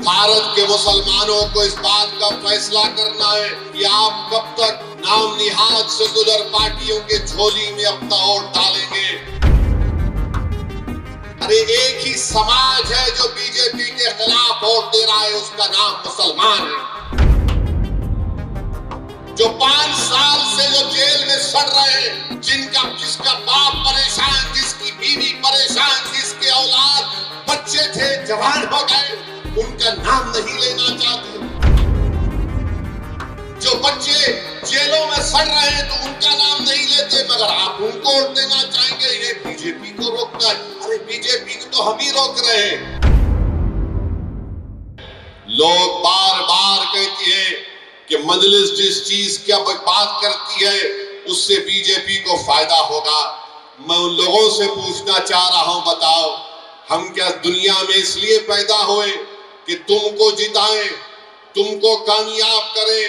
भारत के मुसलमानों को इस बात का फैसला करना है कि आप कब तक नाम निहाद सेकुलर पार्टियों के झोली में अपना वोट डालेंगे। अरे एक ही समाज है जो बीजेपी के खिलाफ वोट दे रहा है, उसका नाम मुसलमान है। जो 5 साल से जो जेल में सड़ रहे हैं, जिसका बाप परेशान, जिसकी बीवी परेशान, जिसके औलाद बच्चे थे जवान हो गए, उनका नाम नहीं लेना चाहते। जो बच्चे जेलों में सड़ रहे हैं तो उनका नाम नहीं लेते, मगर आप उनको वोट देना चाहेंगे। ये बीजेपी को रोकना है। अरे बीजेपी को तो हम ही रोक रहे हैं। लोग बार बार कहती है कि मजलिस जिस चीज की बात करती है उससे बीजेपी को फायदा होगा। मैं उन लोगों से पूछना चाह रहा हूं, बताओ हम क्या दुनिया में इसलिए पैदा हुए कि तुमको जिताएं, तुमको कामयाब करें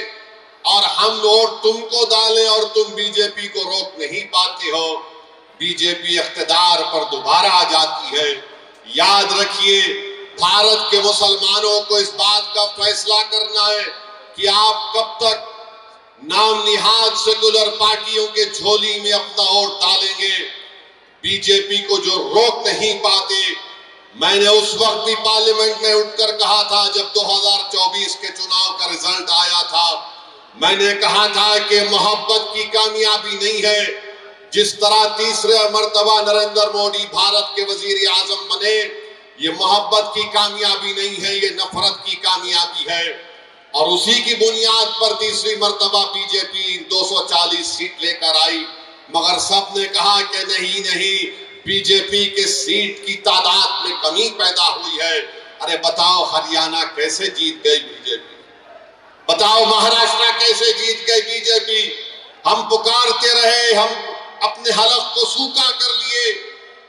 और हम वोट तुमको डालें और तुम बीजेपी को रोक नहीं पाते हो। बीजेपी इख्तिदार पर दोबारा आ जाती है। याद रखिए, भारत के मुसलमानों को इस बात का फैसला करना है कि आप कब तक नाम निहाद सेकुलर पार्टियों के झोली में अपना वोट डालेंगे। बीजेपी को जो रोक नहीं पाते, मैंने उस वक्त भी पार्लियामेंट में उठकर कहा था जब 2024 के चुनाव का रिजल्ट आया था, मैंने कहा था कि मोहब्बत की कामयाबी नहीं है। जिस तरह तीसरे मर्तबा नरेंद्र मोदी भारत के वजीर आजम बने, ये मोहब्बत की कामयाबी नहीं है, ये नफरत की कामयाबी है। और उसी की बुनियाद पर तीसरी मर्तबा बीजेपी 240 सीट लेकर आई। मगर सबने कहा कि नहीं, बीजेपी के सीट की तादाद में कमी पैदा हुई है। अरे बताओ हरियाणा कैसे जीत गई बीजेपी, बताओ महाराष्ट्र कैसे जीत गई बीजेपी। हम पुकारते रहे, हम अपने हलफ को सूखा कर लिए,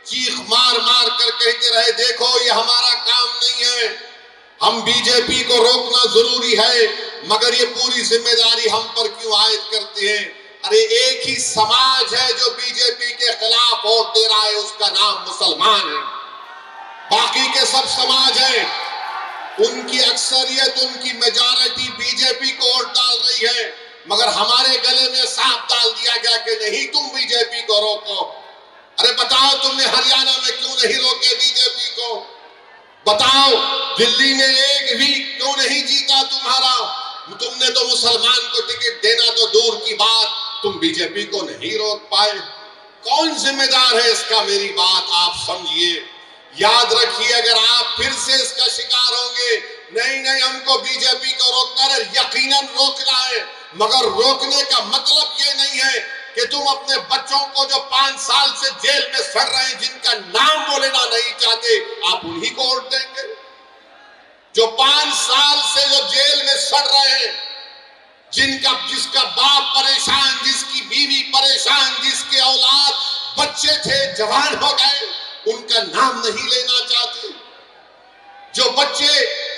चीख मार मार कर कहते रहे देखो ये हमारा काम नहीं है, हम बीजेपी को रोकना जरूरी है, मगर ये पूरी जिम्मेदारी हम पर क्यों आयद करते हैं। अरे एक ही समाज है जो बीजेपी के खिलाफ वोट दे रहा है, उसका नाम मुसलमान है। बाकी के सब समाज हैं, उनकी अक्सरियत, उनकी मेजॉरिटी बीजेपी को वोट डाल रही है, मगर हमारे गले में सांप डाल दिया गया कि नहीं तुम बीजेपी को रोको। अरे बताओ तुमने हरियाणा में क्यों नहीं रोके बीजेपी को? बताओ दिल्ली में एक भी क्यों नहीं जीता तुम्हारा? तुमने तो मुसलमान को टिकट देना तो दूर की बात, तुम बीजेपी को नहीं रोक पाए। कौन जिम्मेदार है इसका? मेरी बात आप समझिए। याद रखिए, अगर आप फिर से इसका शिकार होंगे, नहीं हमको बीजेपी को रोकना है, यकीनन रोकना है, मगर रोकने का मतलब ये नहीं है कि तुम अपने बच्चों को जो 5 साल से जेल में सड़ रहे हैं, जिनका नाम वो लेना नहीं चाहते, आप उन्हीं को वोट देंगे। जो 5 साल से जो जेल में सड़ रहे हैं, जिसका बाप परेशान, जिसकी बीवी परेशान, जिसके औलाद बच्चे थे जवान हो गए, उनका नाम नहीं लेना चाहते। जो बच्चे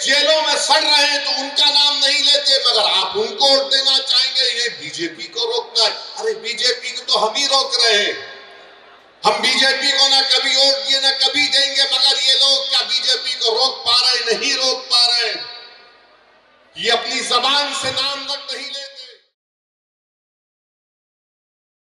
जेलों में सड़ रहे हैं तो उनका नाम नहीं लेते, मगर आप उनको वोट देना चाहेंगे। ये बीजेपी को रोकना है। अरे बीजेपी को तो हम ही रोक रहे हैं। हम बीजेपी को ना कभी वोट दिए ना कभी देंगे, मगर ये लोग क्या बीजेपी को रोक पा रहे? नहीं रोक पा रहे। ये अपनी जबान से नाम तक नहीं ले